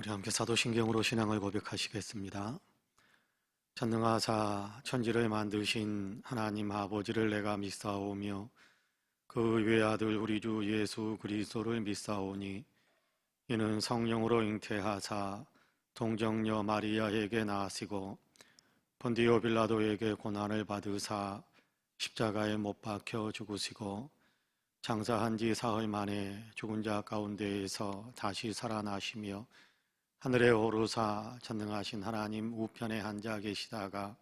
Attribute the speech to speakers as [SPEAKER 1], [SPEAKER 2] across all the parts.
[SPEAKER 1] 우리 함께 사도신경으로 신앙을 고백하시겠습니다. 전능하사 천지를 만드신 하나님 아버지를 내가 믿사오며 그 외아들 우리 주 예수 그리스도를 믿사오니 이는 성령으로 잉태하사 동정녀 마리아에게 나으시고 본디오 빌라도에게 고난을 받으사 십자가에 못 박혀 죽으시고 장사한 지 사흘 만에 죽은 자 가운데에서 다시 살아나시며 하늘에 오르사 전능하신 하나님 우편에 앉아 계시다가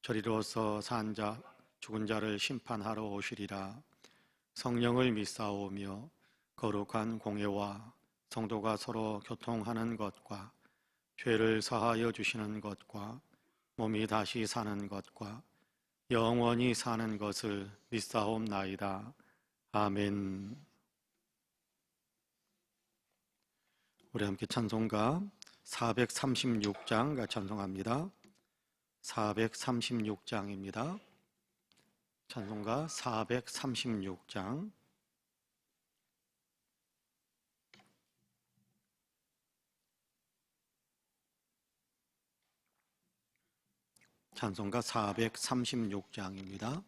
[SPEAKER 1] 저리로서 산 자 죽은 자를 심판하러 오시리라. 성령을 믿사오며 거룩한 공예와 성도가 서로 교통하는 것과 죄를 사하여 주시는 것과 몸이 다시 사는 것과 영원히 사는 것을 믿사옵나이다. 아멘. 우리 함께 찬송가 436장 같이 찬송합니다. 436장입니다. 찬송가 436장. 찬송가 436장입니다.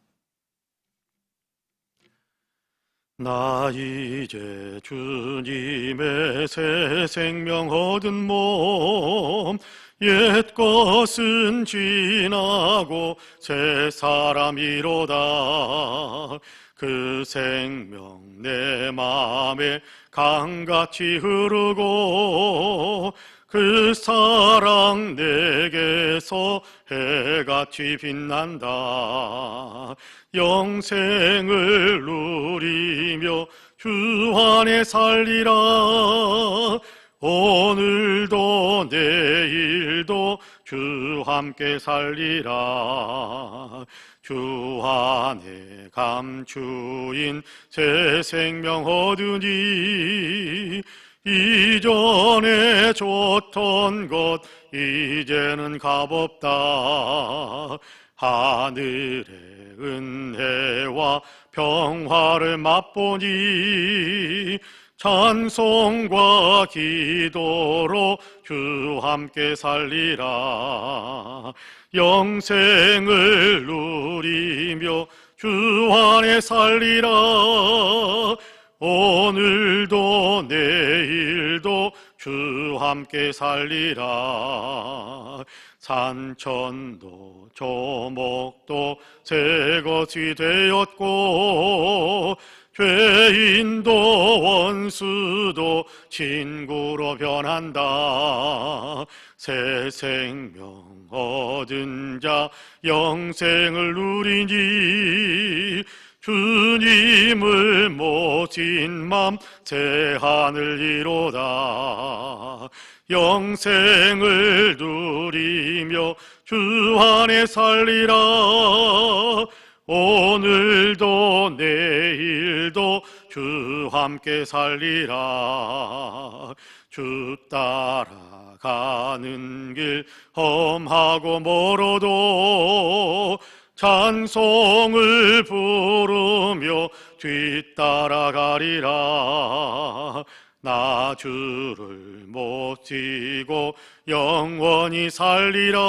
[SPEAKER 1] 나 이제 주님의 새 생명 얻은 몸 옛 것은 지나고 새 사람이로다. 그 생명 내 맘에 강같이 흐르고 그 사랑 내게서 해같이 빛난다. 영생을 누리며 주 안에 살리라. 오늘도 내일도 주 함께 살리라. 주 안에 감추인 새 생명 얻으니 이전에 줬던 것 이제는 값없다. 하늘의 은혜와 평화를 맛보니 찬송과 기도로 주 함께 살리라. 영생을 누리며 주 안에 살리라. 오늘도 내일도 주 함께 살리라. 산천도 조목도 새 것이 되었고 죄인도 원수도 친구로 변한다. 새 생명 얻은 자 영생을 누리니 주님을 모신 맘 새 하늘 이로다. 영생을 누리며 주 안에 살리라. 오늘도 내일도 주 함께 살리라. 주 따라가는 길 험하고 멀어도 찬송을 부르며 뒤따라가리라. 나 주를 모시고 영원히 살리라.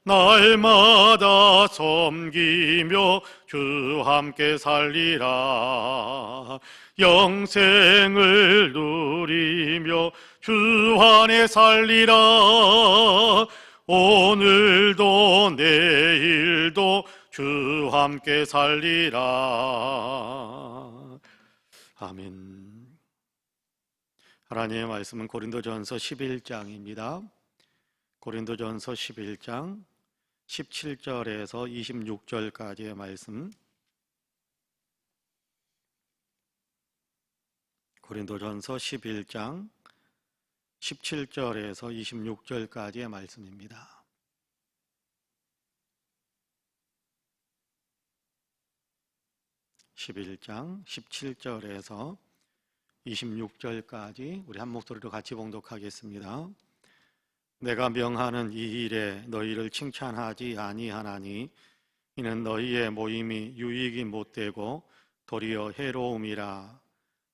[SPEAKER 1] 날마다 섬기며 주 함께 살리라. 영생을 누리며 주 안에 살리라. 오늘도 내일도 주 함께 살리라. 아멘. 하나님의 말씀은 고린도전서 11장입니다. 고린도전서 11장 17절에서 26절까지의 말씀. 고린도전서 11장 17절에서 26절까지의 말씀입니다. (11장) 17절에서 26절까지 우리 한 목소리로 같이 봉독하겠습니다. 내가 명하는 이 일에 너희를 칭찬하지 아니하나니 이는 너희의 모임이 유익이 못되고 도리어 해로움이라.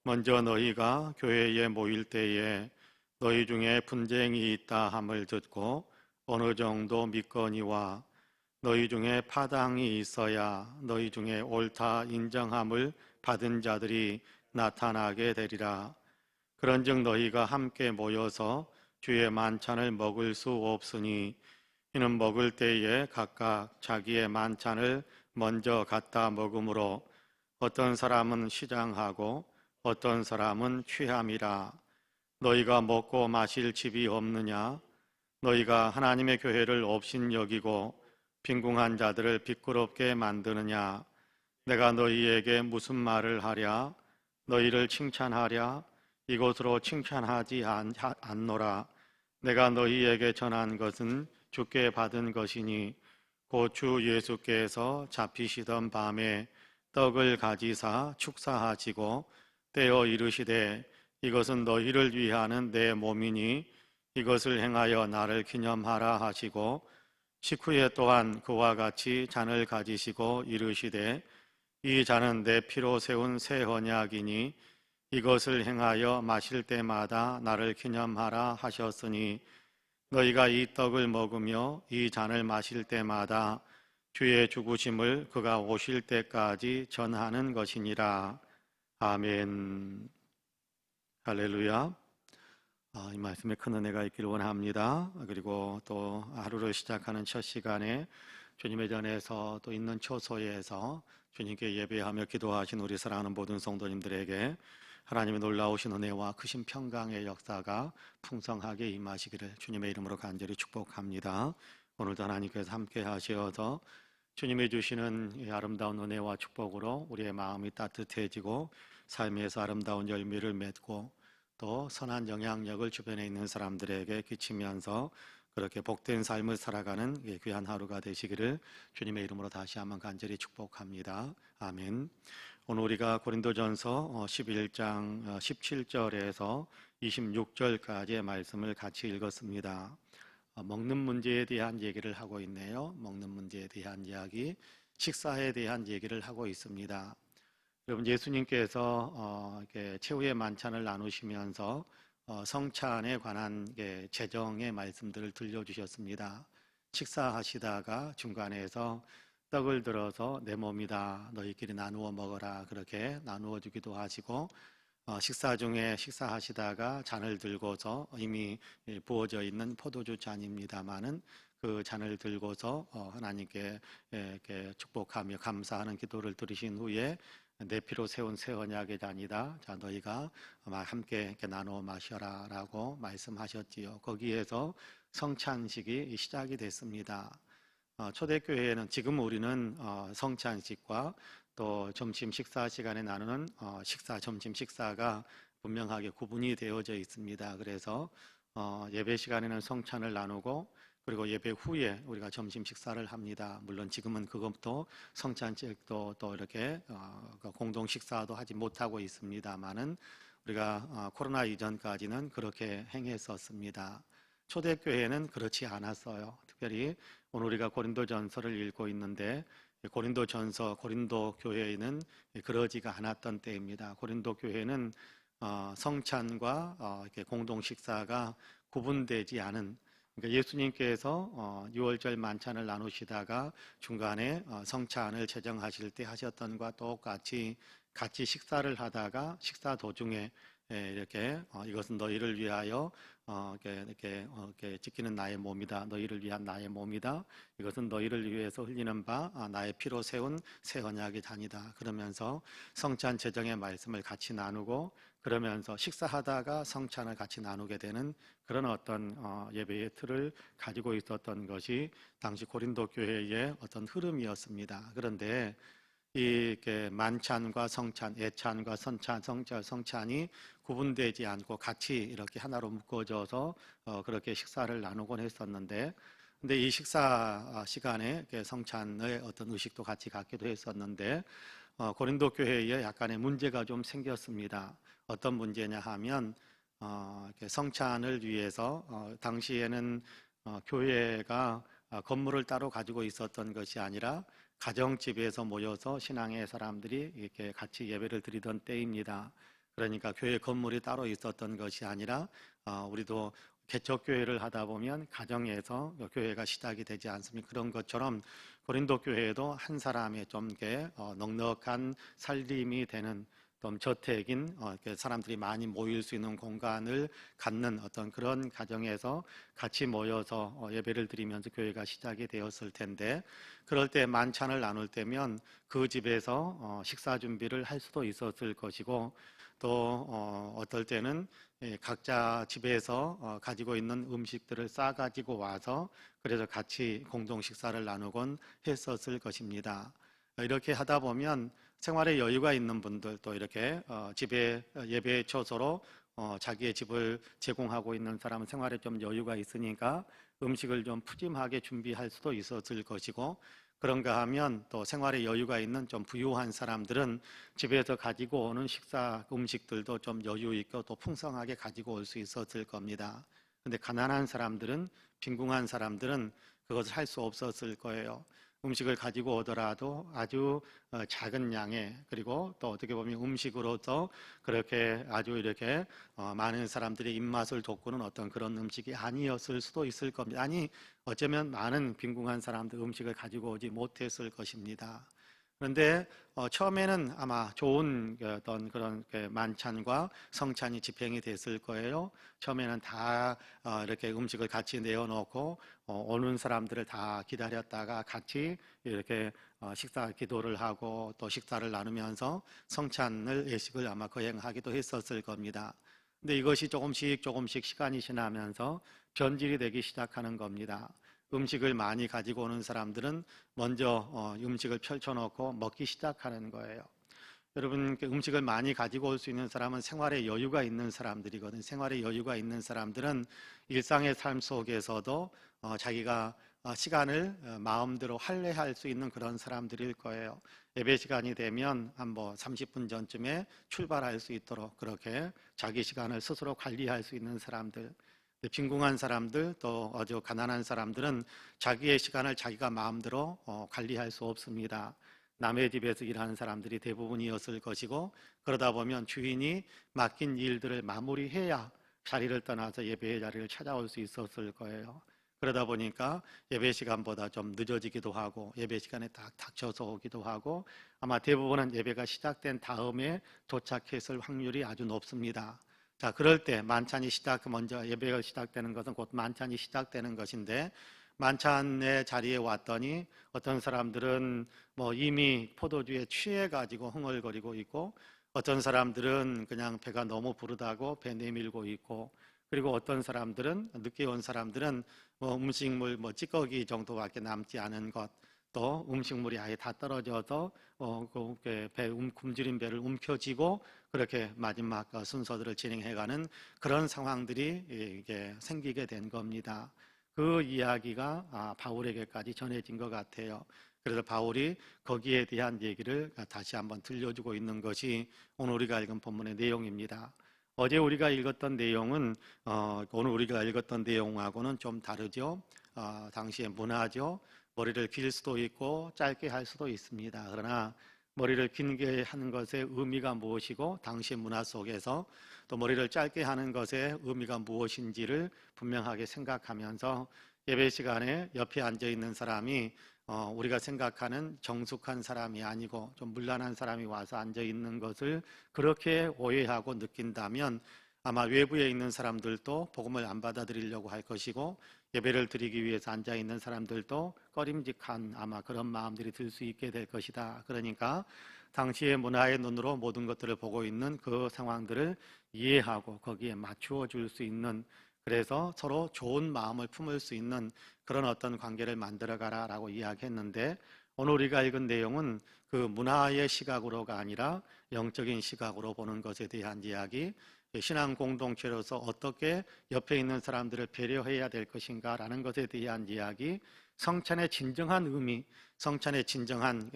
[SPEAKER 1] 먼저 너희가 교회에 모일 때에 너희 중에 분쟁이 있다 함을 듣고 어느 정도 믿거니와 너희 중에 파당이 있어야 너희 중에 옳다 인정함을 받은 자들이 나타나게 되리라. 그런즉 너희가 함께 모여서 주의 만찬을 먹을 수 없으니 이는 먹을 때에 각각 자기의 만찬을 먼저 갖다 먹으므로 어떤 사람은 시장하고 어떤 사람은 취함이라. 너희가 먹고 마실 집이 없느냐? 너희가 하나님의 교회를 업신여기고 빈궁한 자들을 비끄럽게 만드느냐? 내가 너희에게 무슨 말을 하랴? 너희를 칭찬하랴? 이곳으로 칭찬하지 않노라. 내가 너희에게 전한 것은 주께 받은 것이니 곧 주 예수께서 잡히시던 밤에 떡을 가지사 축사하시고 떼어 이르시되 이것은 너희를 위하는 내 몸이니 이것을 행하여 나를 기념하라 하시고 식후에 또한 그와 같이 잔을 가지시고 이르시되 이 잔은 내 피로 세운 새 언약이니 이것을 행하여 마실 때마다 나를 기념하라 하셨으니 너희가 이 떡을 먹으며 이 잔을 마실 때마다 주의 죽으심을 그가 오실 때까지 전하는 것이니라. 아멘. 할렐루야. 이 말씀에 큰 은혜가 있기를 원합니다. 그리고 또 하루를 시작하는 첫 시간에 주님의 전에서 또 있는 처소에서 주님께 예배하며 기도하신 우리 사랑하는 모든 성도님들에게 하나님의 놀라우신 은혜와 크신 평강의 역사가 풍성하게 임하시기를 주님의 이름으로 간절히 축복합니다. 오늘도 하나님께서 함께 하셔서 주님이 주시는 이 아름다운 은혜와 축복으로 우리의 마음이 따뜻해지고 삶에서 아름다운 열매를 맺고 또 선한 영향력을 주변에 있는 사람들에게 끼치면서 그렇게 복된 삶을 살아가는 귀한 하루가 되시기를 주님의 이름으로 다시 한번 간절히 축복합니다. 아멘. 오늘 우리가 고린도전서 11장 17절에서 26절까지의 말씀을 같이 읽었습니다. 먹는 문제에 대한 얘기를 하고 있네요. 먹는 문제에 대한 이야기, 식사에 대한 얘기를 하고 있습니다. 여러분, 예수님께서 이렇게 최후의 만찬을 나누시면서 성찬에 관한 제정의 말씀들을 들려주셨습니다. 식사하시다가 중간에서 떡을 들어서 내 몸이다 너희끼리 나누어 먹어라 그렇게 나누어 주기도 하시고 식사 중에 식사하시다가 잔을 들고서 이미 부어져 있는 포도주 잔입니다마는 그 잔을 들고서 하나님께 이렇게 축복하며 감사하는 기도를 드리신 후에 내 피로 세운 새 언약의 잔이다. 자, 너희가 함께 이렇게 나누어 마셔라 라고 말씀하셨지요. 거기에서 성찬식이 시작이 됐습니다. 초대교회에는 지금 우리는 성찬식과 또 점심 식사 시간에 나누는 점심 식사가 분명하게 구분이 되어져 있습니다. 그래서 예배 시간에는 성찬을 나누고 그리고 예배 후에 우리가 점심 식사를 합니다. 물론 지금은 그것도 성찬식도 또 이렇게 공동 식사도 하지 못하고 있습니다만은 우리가 코로나 이전까지는 그렇게 행했었습니다. 초대교회는 그렇지 않았어요. 특별히 오늘 우리가 고린도전서를 읽고 있는데 고린도전서, 고린도 교회에는 그러지가 않았던 때입니다. 고린도 교회는 성찬과 이렇게 공동 식사가 구분되지 않은, 그러니까 예수님께서 유월절 만찬을 나누시다가 중간에 성찬을 제정하실 때 하셨던과 똑같이 같이 식사를 하다가 식사 도중에 이렇게 이것은 너희를 위하여 이렇게 지키는 나의 몸이다. 너희를 위한 나의 몸이다. 이것은 너희를 위해서 흘리는 바 나의 피로 세운 새 언약의 잔이다. 그러면서 성찬 제정의 말씀을 같이 나누고 그러면서 식사하다가 성찬을 같이 나누게 되는 그런 어떤 예배의 틀을 가지고 있었던 것이 당시 고린도 교회의 어떤 흐름이었습니다. 그런데 이게 만찬과 성찬, 예찬과 성찬이 구분되지 않고 같이 이렇게 하나로 묶어져서 그렇게 식사를 나누곤 했었는데, 근데 이 식사 시간에 성찬의 어떤 의식도 같이 갖기도 했었는데 고린도 교회에 약간의 문제가 좀 생겼습니다. 어떤 문제냐 하면 성찬을 위해서 당시에는 교회가 건물을 따로 가지고 있었던 것이 아니라 가정집에서 모여서 신앙의 사람들이 이렇게 같이 예배를 드리던 때입니다. 그러니까 교회 건물이 따로 있었던 것이 아니라 우리도 개척교회를 하다 보면 가정에서 교회가 시작이 되지 않습니까? 그런 것처럼 고린도 교회에도 한 사람의 좀 이렇게 넉넉한 살림이 되는 좀 저택인 사람들이 많이 모일 수 있는 공간을 갖는 어떤 그런 가정에서 같이 모여서 예배를 드리면서 교회가 시작이 되었을 텐데, 그럴 때 만찬을 나눌 때면 그 집에서 식사 준비를 할 수도 있었을 것이고, 또 어떨 때는 각자 집에서 가지고 있는 음식들을 싸 가지고 와서 그래서 같이 공동 식사를 나누곤 했었을 것입니다. 이렇게 하다 보면 생활에 여유가 있는 분들, 또 이렇게 집에 예배 초소로 자기의 집을 제공하고 있는 사람은 생활에 좀 여유가 있으니까 음식을 좀 푸짐하게 준비할 수도 있었을 것이고, 그런가 하면 또 생활에 여유가 있는 좀 부유한 사람들은 집에서 가지고 오는 식사 음식들도 좀 여유 있고 또 풍성하게 가지고 올 수 있었을 겁니다. 근데 가난한 사람들은, 빈궁한 사람들은 그것을 할 수 없었을 거예요. 음식을 가지고 오더라도 아주 작은 양의, 그리고 또 어떻게 보면 음식으로서 그렇게 아주 이렇게 많은 사람들의 입맛을 돋구는 어떤 그런 음식이 아니었을 수도 있을 겁니다. 아니, 어쩌면 많은 빈궁한 사람들 음식을 가지고 오지 못했을 것입니다. 그런데 처음에는 아마 좋은 어떤 그런 만찬과 성찬이 집행이 됐을 거예요. 처음에는 다 이렇게 음식을 같이 내어놓고 오는 사람들을 다 기다렸다가 같이 이렇게 식사 기도를 하고 또 식사를 나누면서 성찬을 예식을 아마 거행하기도 했었을 겁니다. 근데 이것이 조금씩 시간이 지나면서 변질이 되기 시작하는 겁니다. 음식을 많이 가지고 오는 사람들은 먼저 음식을 펼쳐놓고 먹기 시작하는 거예요. 여러분, 음식을 많이 가지고 올 수 있는 사람은 생활에 여유가 있는 사람들이거든요. 생활에 여유가 있는 사람들은 일상의 삶 속에서도 자기가 시간을 마음대로 할애할 수 있는 그런 사람들일 거예요. 예배 시간이 되면 한 30분 전쯤에 출발할 수 있도록 그렇게 자기 시간을 스스로 관리할 수 있는 사람들, 빈궁한 사람들, 또 아주 가난한 사람들은 자기의 시간을 자기가 마음대로 관리할 수 없습니다. 남의 집에서 일하는 사람들이 대부분이었을 것이고, 그러다 보면 주인이 맡긴 일들을 마무리해야 자리를 떠나서 예배의 자리를 찾아올 수 있었을 거예요. 그러다 보니까 예배 시간보다 좀 늦어지기도 하고 예배 시간에 딱 닥쳐서 오기도 하고, 아마 대부분은 예배가 시작된 다음에 도착했을 확률이 아주 높습니다. 자, 그럴 때 먼저 예배가 시작되는 것은 곧 만찬이 시작되는 것인데, 만찬의 자리에 왔더니 어떤 사람들은 이미 포도주에 취해 가지고 흥얼거리고 있고, 어떤 사람들은 그냥 배가 너무 부르다고 배 내밀고 있고, 그리고 어떤 사람들은, 늦게 온 사람들은 음식물 찌꺼기 정도밖에 남지 않은 것, 또 음식물이 아예 다 떨어져서 굶주린 배를 움켜쥐고 그렇게 마지막 순서들을 진행해가는 그런 상황들이 이게 생기게 된 겁니다. 그 이야기가 바울에게까지 전해진 것 같아요. 그래서 바울이 거기에 대한 얘기를 다시 한번 들려주고 있는 것이 오늘 우리가 읽은 본문의 내용입니다. 어제 우리가 읽었던 내용은 오늘 우리가 읽었던 내용하고는 좀 다르죠. 당시의 문화죠. 머리를 길 수도 있고 짧게 할 수도 있습니다. 그러나 머리를 길게 하는 것의 의미가 무엇이고 당시 문화 속에서 또 머리를 짧게 하는 것의 의미가 무엇인지를 분명하게 생각하면서 예배 시간에 옆에 앉아 있는 사람이 우리가 생각하는 정숙한 사람이 아니고 좀 문란한 사람이 와서 앉아 있는 것을 그렇게 오해하고 느낀다면 아마 외부에 있는 사람들도 복음을 안 받아들이려고 할 것이고, 예배를 드리기 위해서 앉아 있는 사람들도 꺼림직한 아마 그런 마음들이 들 수 있게 될 것이다. 그러니까 당시의 문화의 눈으로 모든 것들을 보고 있는 그 상황들을 이해하고 거기에 맞추어 줄 수 있는, 그래서 서로 좋은 마음을 품을 수 있는 그런 어떤 관계를 만들어가라라고 이야기했는데, 오늘 우리가 읽은 내용은 그 문화의 시각으로가 아니라 영적인 시각으로 보는 것에 대한 이야기, 신앙 공동체로서 어떻게 옆에 있는 사람들을 배려해야 될 것인가 라는 것에 대한 이야기, 성찬의 진정한 의미, 성찬의 진정한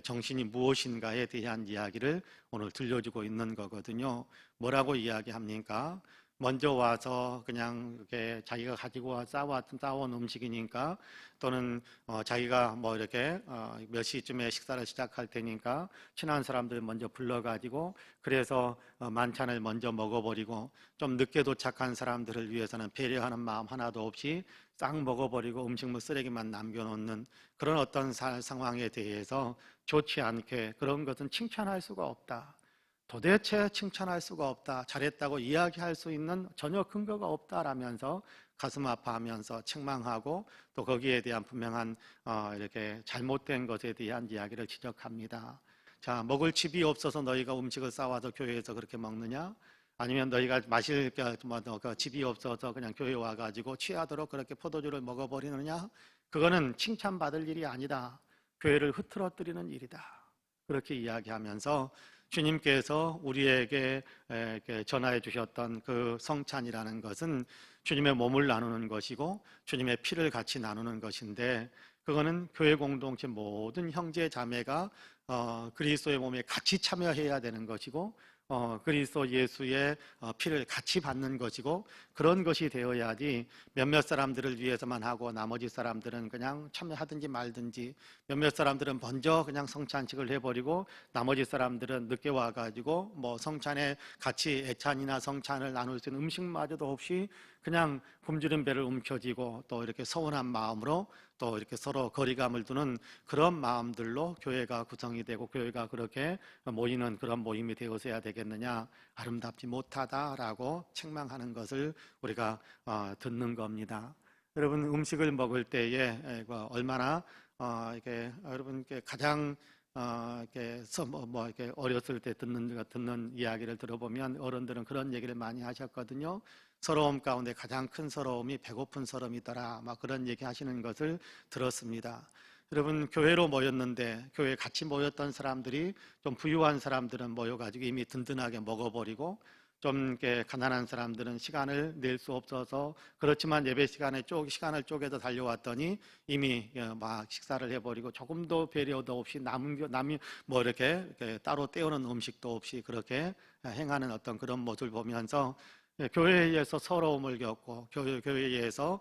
[SPEAKER 1] 정신이 무엇인가에 대한 이야기를 오늘 들려주고 있는 거거든요. 뭐라고 이야기합니까? 먼저 와서 그냥 이렇게 자기가 가지고 싸온 음식이니까 또는 자기가 뭐 이렇게 몇 시쯤에 식사를 시작할 테니까 친한 사람들 먼저 불러가지고 그래서 만찬을 먼저 먹어버리고 좀 늦게 도착한 사람들을 위해서는 배려하는 마음 하나도 없이 싹 먹어버리고 음식물 쓰레기만 남겨놓는 그런 어떤 상황에 대해서 좋지 않게 그런 것은 칭찬할 수가 없다. 도대체 칭찬할 수가 없다. 잘했다고 이야기할 수 있는 전혀 근거가 없다라면서 가슴 아파하면서 책망하고 또 거기에 대한 분명한 이렇게 잘못된 것에 대한 이야기를 지적합니다. 자, 먹을 집이 없어서 너희가 음식을 싸와서 교회에서 그렇게 먹느냐? 아니면 너희가 마실 집이 없어서 그냥 교회 와가지고 취하도록 그렇게 포도주를 먹어버리느냐? 그거는 칭찬받을 일이 아니다. 교회를 흐트러뜨리는 일이다. 그렇게 이야기하면서 주님께서 우리에게 전하해 주셨던 그 성찬이라는 것은 주님의 몸을 나누는 것이고 주님의 피를 같이 나누는 것인데 그거는 교회 공동체 모든 형제 자매가 그리스도의 몸에 같이 참여해야 되는 것이고 그리스도 예수의 피를 같이 받는 것이고 그런 것이 되어야지 몇몇 사람들을 위해서만 하고 나머지 사람들은 그냥 참여하든지 말든지 몇몇 사람들은 먼저 그냥 성찬식을 해버리고 나머지 사람들은 늦게 와가지고 뭐 성찬에 같이 애찬이나 성찬을 나눌 수 있는 음식마저도 없이 그냥 굶주린 배를 움켜쥐고 또 이렇게 서운한 마음으로 또 이렇게 서로 거리감을 두는 그런 마음들로 교회가 구성이 되고 교회가 그렇게 모이는 그런 모임이 되어서야 되겠느냐, 아름답지 못하다라고 책망하는 것을 우리가 듣는 겁니다. 여러분 음식을 먹을 때에 얼마나 이렇게 여러분께 가장 이렇게 어렸을 때 듣는 이야기를 들어보면 어른들은 그런 얘기를 많이 하셨거든요. 서러움 가운데 가장 큰 서러움이 배고픈 서러움이더라. 막 그런 얘기 하시는 것을 들었습니다. 여러분 교회로 모였는데 교회에 같이 모였던 사람들이 좀 부유한 사람들은 모여가지고 이미 든든하게 먹어버리고 좀 이렇게 가난한 사람들은 시간을 낼 수 없어서 그렇지만 예배 시간을 쪼개서 달려왔더니 이미 막 식사를 해버리고 조금도 배려도 없이 남이 뭐 이렇게 따로 때우는 음식도 없이 그렇게 행하는 어떤 그런 모습을 보면서 교회에서 서러움을 겪고 교회에서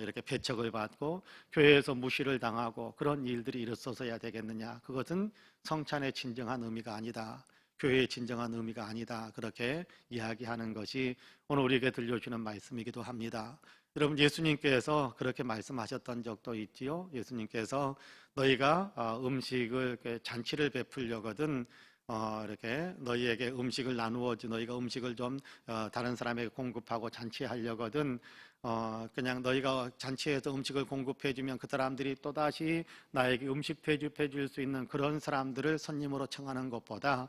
[SPEAKER 1] 이렇게 배척을 받고 교회에서 무시를 당하고 그런 일들이 일어서서야 되겠느냐? 그것은 성찬의 진정한 의미가 아니다. 교회의 진정한 의미가 아니다. 그렇게 이야기하는 것이 오늘 우리에게 들려주는 말씀이기도 합니다. 여러분 예수님께서 그렇게 말씀하셨던 적도 있지요. 예수님께서 너희가 음식을 잔치를 베풀려거든 이렇게 너희에게 음식을 나누어지 너희가 음식을 좀 다른 사람에게 공급하고 잔치하려거든 그냥 너희가 잔치에서 음식을 공급해주면 그 사람들이 또다시 나에게 음식 대접해줄 수 있는 그런 사람들을 손님으로 청하는 것보다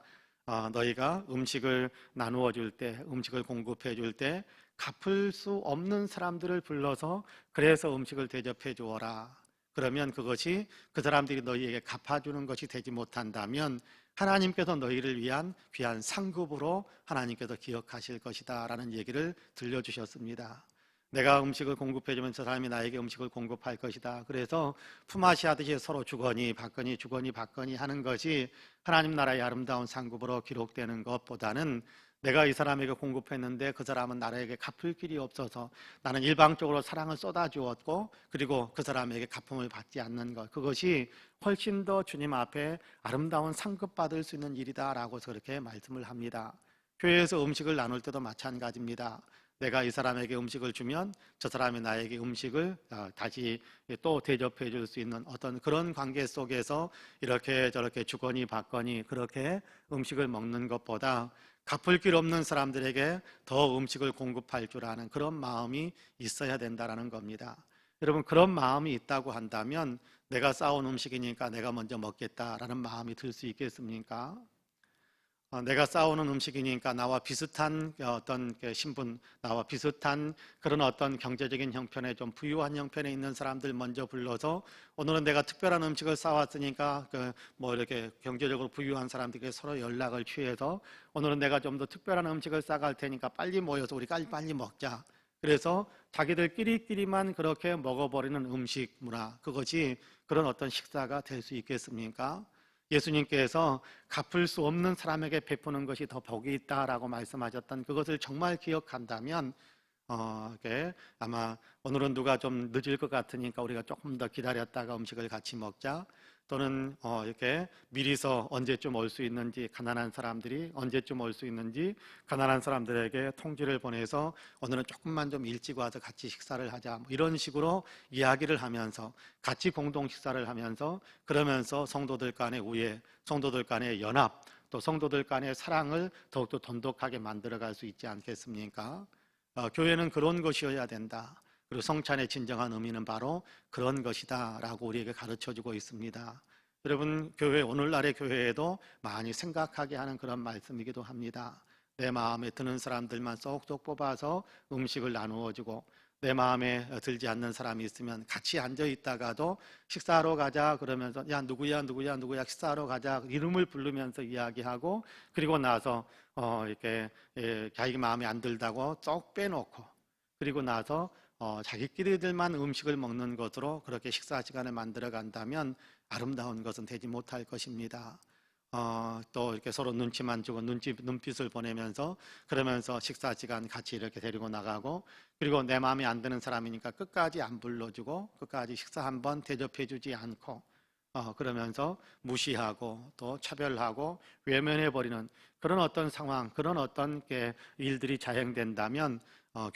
[SPEAKER 1] 너희가 음식을 나누어 줄 때, 음식을 공급해 줄 때 갚을 수 없는 사람들을 불러서 그래서 음식을 대접해 주어라. 그러면 그것이 그 사람들이 너희에게 갚아주는 것이 되지 못한다면 하나님께서 너희를 위한 귀한 상급으로 하나님께서 기억하실 것이다 라는 얘기를 들려주셨습니다. 내가 음식을 공급해주면 저 사람이 나에게 음식을 공급할 것이다. 그래서 품앗이 하듯이 서로 주거니 받거니 하는 것이 하나님 나라의 아름다운 상급으로 기록되는 것보다는 내가 이 사람에게 공급했는데 그 사람은 나에게 갚을 길이 없어서 나는 일방적으로 사랑을 쏟아주었고 그리고 그 사람에게 갚음을 받지 않는 것, 그것이 훨씬 더 주님 앞에 아름다운 상급받을 수 있는 일이다라고 그렇게 말씀을 합니다. 교회에서 음식을 나눌 때도 마찬가지입니다. 내가 이 사람에게 음식을 주면 저 사람이 나에게 음식을 다시 또 대접해 줄 수 있는 어떤 그런 관계 속에서 이렇게 저렇게 주거니 받거니 그렇게 음식을 먹는 것보다 갚을 길 없는 사람들에게 더 음식을 공급할 줄 아는 그런 마음이 있어야 된다는 겁니다. 여러분 그런 마음이 있다고 한다면 내가 싸온 음식이니까 내가 먼저 먹겠다라는 마음이 들 수 있겠습니까? 내가 싸우는 음식이니까 나와 비슷한 어떤 신분, 나와 비슷한 그런 어떤 경제적인 형편에 좀 부유한 형편에 있는 사람들 먼저 불러서 오늘은 내가 특별한 음식을 싸왔으니까 뭐 이렇게 경제적으로 부유한 사람들에게 서로 연락을 취해서 오늘은 내가 좀 더 특별한 음식을 싸갈 테니까 빨리 모여서 우리 빨리 먹자. 그래서 자기들끼리만 그렇게 먹어버리는 음식 문화, 그것이 그런 어떤 식사가 될 수 있겠습니까? 예수님께서 갚을 수 없는 사람에게 베푸는 것이 더 복이 있다라고 말씀하셨던 그것을 정말 기억한다면 이렇게 아마 오늘은 누가 좀 늦을 것 같으니까 우리가 조금 더 기다렸다가 음식을 같이 먹자. 또는 이렇게 미리서 언제쯤 올 수 있는지, 가난한 사람들이 언제쯤 올 수 있는지 가난한 사람들에게 통지를 보내서 오늘은 조금만 좀 일찍 와서 같이 식사를 하자, 뭐 이런 식으로 이야기를 하면서 같이 공동 식사를 하면서, 그러면서 성도들 간의 우애, 성도들 간의 연합, 또 성도들 간의 사랑을 더욱더 돈독하게 만들어갈 수 있지 않겠습니까? 교회는 그런 것이어야 된다. 그리고 성찬의 진정한 의미는 바로 그런 것이다 라고 우리에게 가르쳐주고 있습니다. 여러분, 교회, 오늘날의 교회에도 많이 생각하게 하는 그런 말씀이기도 합니다. 내 마음에 드는 사람들만 쏙쏙 뽑아서 음식을 나누어주고, 내 마음에 들지 않는 사람이 있으면 같이 앉아 있다가도 식사하러 가자 그러면서 야 누구야 식사하러 가자 이름을 부르면서 이야기하고, 그리고 나서 이렇게 자기 마음에 안 들다고 쏙 빼놓고, 그리고 나서 자기끼리들만 음식을 먹는 것으로 그렇게 식사 시간을 만들어 간다면 아름다운 것은 되지 못할 것입니다. 또 이렇게 서로 눈치만 주고 눈빛을 보내면서, 그러면서 식사 시간 같이 이렇게 데리고 나가고, 그리고 내 마음에 안 드는 사람이니까 끝까지 안 불러주고 끝까지 식사 한번 대접해주지 않고, 그러면서 무시하고 또 차별하고 외면해버리는 그런 어떤 상황, 그런 어떤 일들이 자행된다면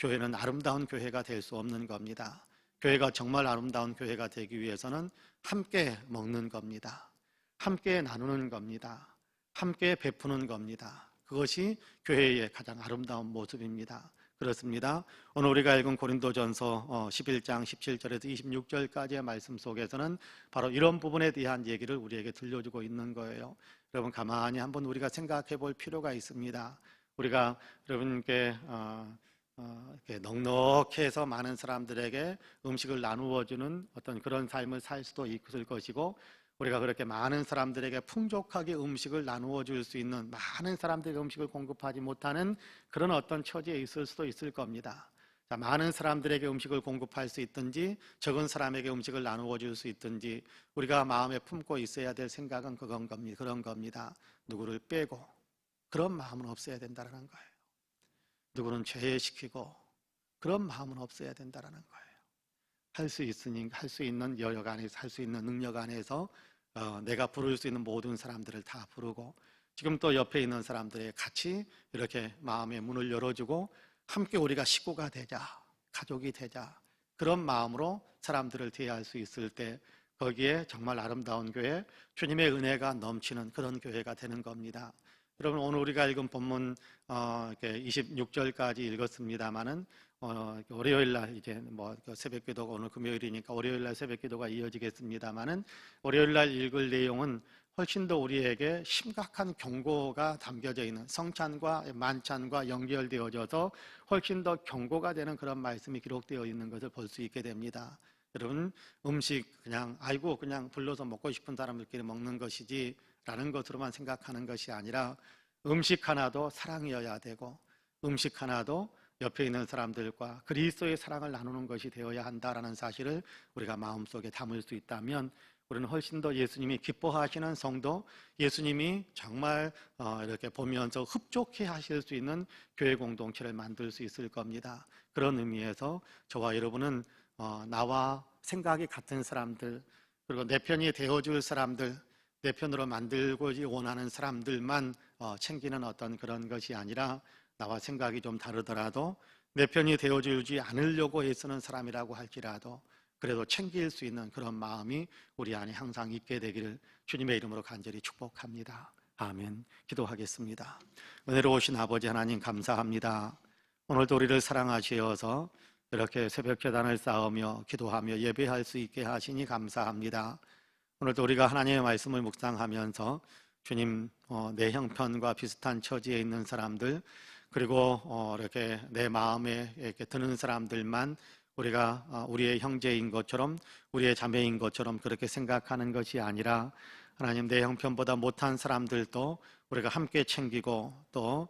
[SPEAKER 1] 교회는 아름다운 교회가 될 수 없는 겁니다. 교회가 정말 아름다운 교회가 되기 위해서는 함께 먹는 겁니다. 함께 나누는 겁니다. 함께 베푸는 겁니다. 그것이 교회의 가장 아름다운 모습입니다. 그렇습니다. 오늘 우리가 읽은 고린도전서 11장 17절에서 26절까지의 말씀 속에서는 바로 이런 부분에 대한 얘기를 우리에게 들려주고 있는 거예요. 여러분, 가만히 한번 우리가 생각해 볼 필요가 있습니다. 우리가 여러분께 이렇게 넉넉해서 많은 사람들에게 음식을 나누어주는 어떤 그런 삶을 살 수도 있을 것이고, 우리가 그렇게 많은 사람들에게 풍족하게 음식을 나누어 줄 수 있는, 많은 사람들에게 음식을 공급하지 못하는 그런 어떤 처지에 있을 수도 있을 겁니다. 자, 많은 사람들에게 음식을 공급할 수 있든지 적은 사람에게 음식을 나누어 줄 수 있든지 우리가 마음에 품고 있어야 될 생각은 그런 겁니다. 누구를 빼고 그런 마음은 없어야 된다는 거예요. 누구는 죄시키고 그런 마음은 없어야 된다는 거예요. 할 수 있는 여력 안에서, 할 수 있는 능력 안에서 내가 부를 수 있는 모든 사람들을 다 부르고, 지금 또 옆에 있는 사람들에게 같이 이렇게 마음의 문을 열어주고 함께 우리가 식구가 되자, 가족이 되자, 그런 마음으로 사람들을 대할 수 있을 때 거기에 정말 아름다운 교회, 주님의 은혜가 넘치는 그런 교회가 되는 겁니다. 여러분, 오늘 우리가 읽은 본문 26절까지 읽었습니다마는 월요일 날 이제 새벽 기도가 오늘 금요일이니까 월요일 날 새벽 기도가 이어지겠습니다마는, 월요일 날 읽을 내용은 훨씬 더 우리에게 심각한 경고가 담겨져 있는, 성찬과 만찬과 연결되어져서 훨씬 더 경고가 되는 그런 말씀이 기록되어 있는 것을 볼 수 있게 됩니다. 여러분, 음식 그냥 불러서 먹고 싶은 사람들끼리 먹는 것이지 라는 것으로만 생각하는 것이 아니라, 음식 하나도 사랑이어야 되고, 음식 하나도 옆에 있는 사람들과 그리스도의 사랑을 나누는 것이 되어야 한다라는 사실을 우리가 마음속에 담을 수 있다면, 우리는 훨씬 더 예수님이 기뻐하시는 성도, 예수님이 정말 이렇게 보면서 흡족해 하실 수 있는 교회 공동체를 만들 수 있을 겁니다. 그런 의미에서 저와 여러분은 나와 생각이 같은 사람들, 그리고 내 편이 되어줄 사람들, 내 편으로 만들고 원하는 사람들만 챙기는 어떤 그런 것이 아니라, 나와 생각이 좀 다르더라도 내 편이 되어주지 않으려고 애쓰는 사람이라고 할지라도 그래도 챙길 수 있는 그런 마음이 우리 안에 항상 있게 되기를 주님의 이름으로 간절히 축복합니다. 아멘. 기도하겠습니다. 은혜로우신 아버지 하나님, 감사합니다. 오늘도 우리를 사랑하시어서 이렇게 새벽 제단을 쌓으며 기도하며 예배할 수 있게 하시니 감사합니다. 오늘도 우리가 하나님의 말씀을 묵상하면서 주님, 내 형편과 비슷한 처지에 있는 사람들, 그리고 이렇게 내 마음에 이렇게 드는 사람들만 우리가 우리의 형제인 것처럼 우리의 자매인 것처럼 그렇게 생각하는 것이 아니라 하나님 내 형편보다 못한 사람들도 우리가 함께 챙기고 또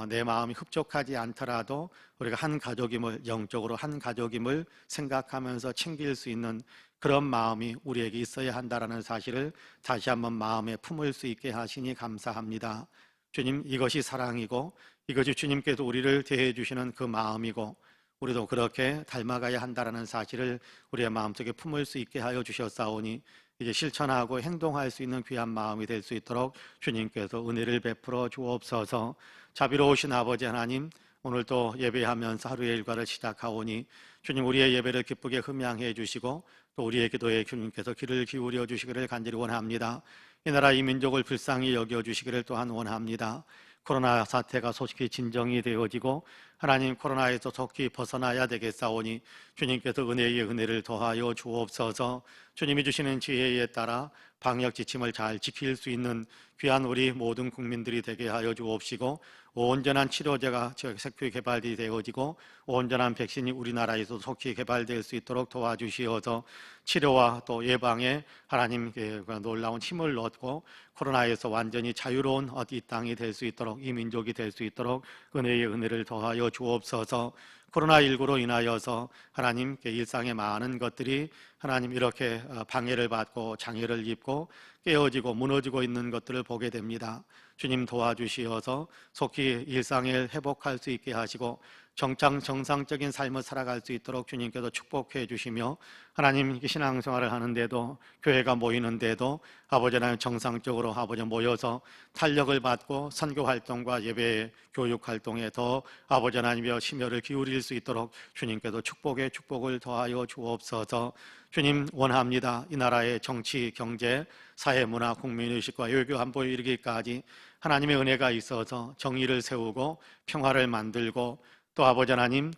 [SPEAKER 1] 내 마음이 흡족하지 않더라도 우리가 한 가족임을 영적으로 한 가족임을 생각하면서 챙길 수 있는 그런 마음이 우리에게 있어야 한다는 사실을 다시 한번 마음에 품을 수 있게 하시니 감사합니다. 주님, 이것이 사랑이고 이것이 주님께서 우리를 대해 주시는 그 마음이고 우리도 그렇게 닮아가야 한다는 사실을 우리의 마음속에 품을 수 있게 하여 주셨사오니 이제 실천하고 행동할 수 있는 귀한 마음이 될 수 있도록 주님께서 은혜를 베풀어 주옵소서. 자비로우신 아버지 하나님, 오늘도 예배하면서 하루의 일과를 시작하오니 주님 우리의 예배를 기쁘게 흠양해 주시고 또 우리의 기도에 주님께서 귀를 기울여 주시기를 간절히 원합니다. 이 나라 이 민족을 불쌍히 여겨 주시기를 또한 원합니다. 코로나 사태가 소식이 진정이 되어지고 하나님 코로나에서 속히 벗어나야 되겠사오니 주님께서 은혜의 은혜를 더하여 주옵소서. 주님이 주시는 지혜에 따라 방역 지침을 잘 지킬 수 있는 귀한 우리 모든 국민들이 되게 하여 주옵시고 온전한 치료제가 속히 개발이 되어지고 온전한 백신이 우리나라에서 속히 개발될 수 있도록 도와주시어서 치료와 또 예방에 하나님께 놀라운 힘을 얻고 코로나에서 완전히 자유로운 이 땅이 될 수 있도록 이 민족이 될 수 있도록 은혜의 은혜를 더하여 주옵소서. 코로나19로 인하여서 하나님께 일상의 많은 것들이 하나님 이렇게 방해를 받고 장애를 입고 깨어지고 무너지고 있는 것들을 보게 됩니다. 주님 도와주시어서 속히 일상을 회복할 수 있게 하시고 정상적인 삶을 살아갈 수 있도록 주님께서 축복해 주시며 하나님 신앙생활을 하는데도 교회가 모이는데도 아버지 하나님 정상적으로 아버지 모여서 탄력을 받고 선교활동과 예배 교육활동에 더 아버지 하나님의 심혈을 기울일 수 있도록 주님께서 축복에 축복을 더하여 주옵소서. 주님 원합니다. 이 나라의 정치, 경제, 사회, 문화, 국민의식과 외교 안보에 이르기까지 하나님의 은혜가 있어서 정의를 세우고 평화를 만들고 또 아버지 하나님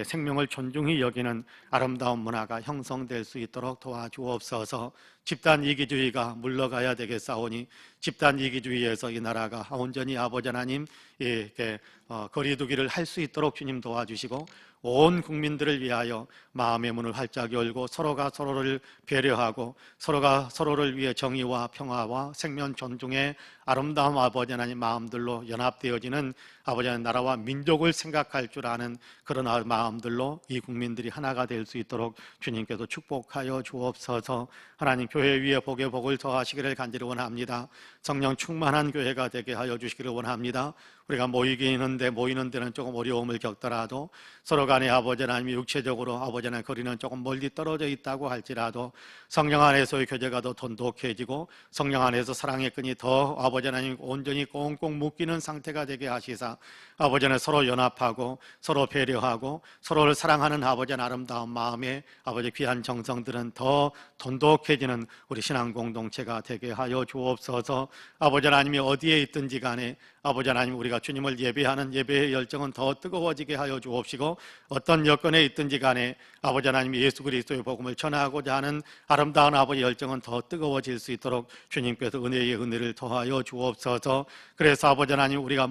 [SPEAKER 1] 생명을 존중히 여기는 아름다운 문화가 형성될 수 있도록 도와주옵소서. 집단 이기주의가 물러가야 되겠사오니 집단 이기주의에서 이 나라가 온전히 아버지 하나님 거리두기를 할 수 있도록 주님 도와주시고 온 국민들을 위하여 마음의 문을 활짝 열고 서로가 서로를 배려하고 서로가 서로를 위해 정의와 평화와 생명 존중의 아름다운 아버지 하나님 마음들로 연합되어지는 아버지 하나님 나라와 민족을 생각할 줄 아는 그런 마음들로 이 국민들이 하나가 될 수 있도록 주님께서 축복하여 주옵소서. 하나님 교회 위에 복의 복을 더하시기를 간절히 원합니다. 성령 충만한 교회가 되게 하여 주시기를 원합니다. 우리가 모이는 데는 조금 어려움을 겪더라도 서로 간에 아버지 하나님이 육체적으로 아버지 하나님 거리는 조금 멀리 떨어져 있다고 할지라도 성령 안에서의 교제가 더 돈독해지고 성령 안에서 사랑의 끈이 더 아버지 하나님 온전히 꽁꽁 묶이는 상태가 되게 하시사 아버지 하나님 서로 연합하고 서로 배려하고 서로를 사랑하는 아버지 하나님 아름다운 마음에 아버지 귀한 정성들은 더 돈독해지는 우리 신앙 공동체가 되게 하여 주옵소서. 아버지 하나님이 어디에 있든지 간에 아버지 하나님 우리가 주님을 예배하는 예배의 열정은 더 뜨거워지게 하여 주옵시고 어떤 여건에 있든지 간에 아버지 하나님 예수 그리스도의 복음을 전하고자 하는 아름다운 아버지 열정은 더 뜨거워질 수 있도록 주님께서 은혜의 은혜를 더하여 주옵소서. 그래서 아버지 하나님 우리가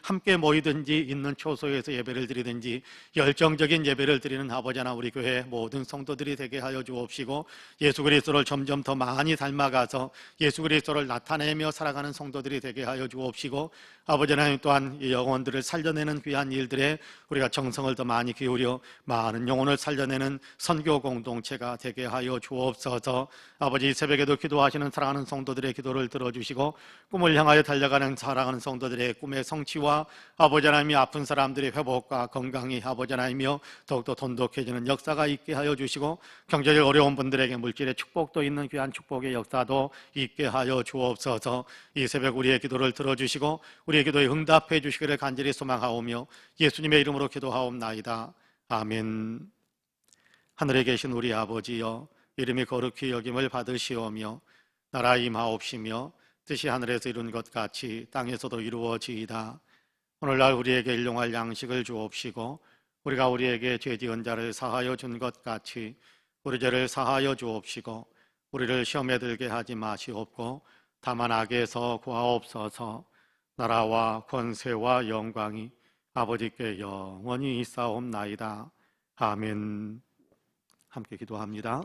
[SPEAKER 1] 함께 모이든지 있는 초소에서 예배를 드리든지 열정적인 예배를 드리는 아버지 하나님 우리 교회 모든 성도들이 되게 하여 주옵시고 예수 그리스도를 점점 더 많이 닮아가서 예수 그리스도를 나타내며 살아가는 성도들이 되게 하여 주옵시고 아버지 하나님 또한 이 영혼들을 살려내는 귀한 일들에 우리가 정성을 더 많이 기울여 많은 영혼을 살려내는 선교 공동체가 되게 하여 주옵소서. 아버지 이 새벽에도 기도하시는 사랑하는 성도들의 기도를 들어주시고 꿈을 향하여 달려가는 사랑하는 성도들의 꿈의 성취와 아버지 하나님이 아픈 사람들의 회복과 건강이 아버지 하나님이여 더욱더 돈독해지는 역사가 있게 하여 주시고 경제적 어려운 분들에게 물질의 축복도 있는 귀한 축복의 역사도 있게 하여 주옵소서. 이 새벽 우리의 기도를 들어주시고 우리의 기도에 응답해 주시기를 간절히 소망하오며 예수님의 이름으로 기도하옵나이다. 아멘. 하늘에 계신 우리 아버지여 이름이 거룩히 여김을 받으시오며 나라 임하옵시며 뜻이 하늘에서 이룬 것 같이 땅에서도 이루어지이다. 오늘날 우리에게 일용할 양식을 주옵시고 우리가 우리에게 죄 지은 자를 사하여 준 것 같이 우리 죄를 사하여 주옵시고 우리를 시험에 들게 하지 마시옵고 다만 악에서 구하옵소서. 나라와 권세와 영광이 아버지께 영원히 있사옵나이다. 아멘. 함께 기도합니다.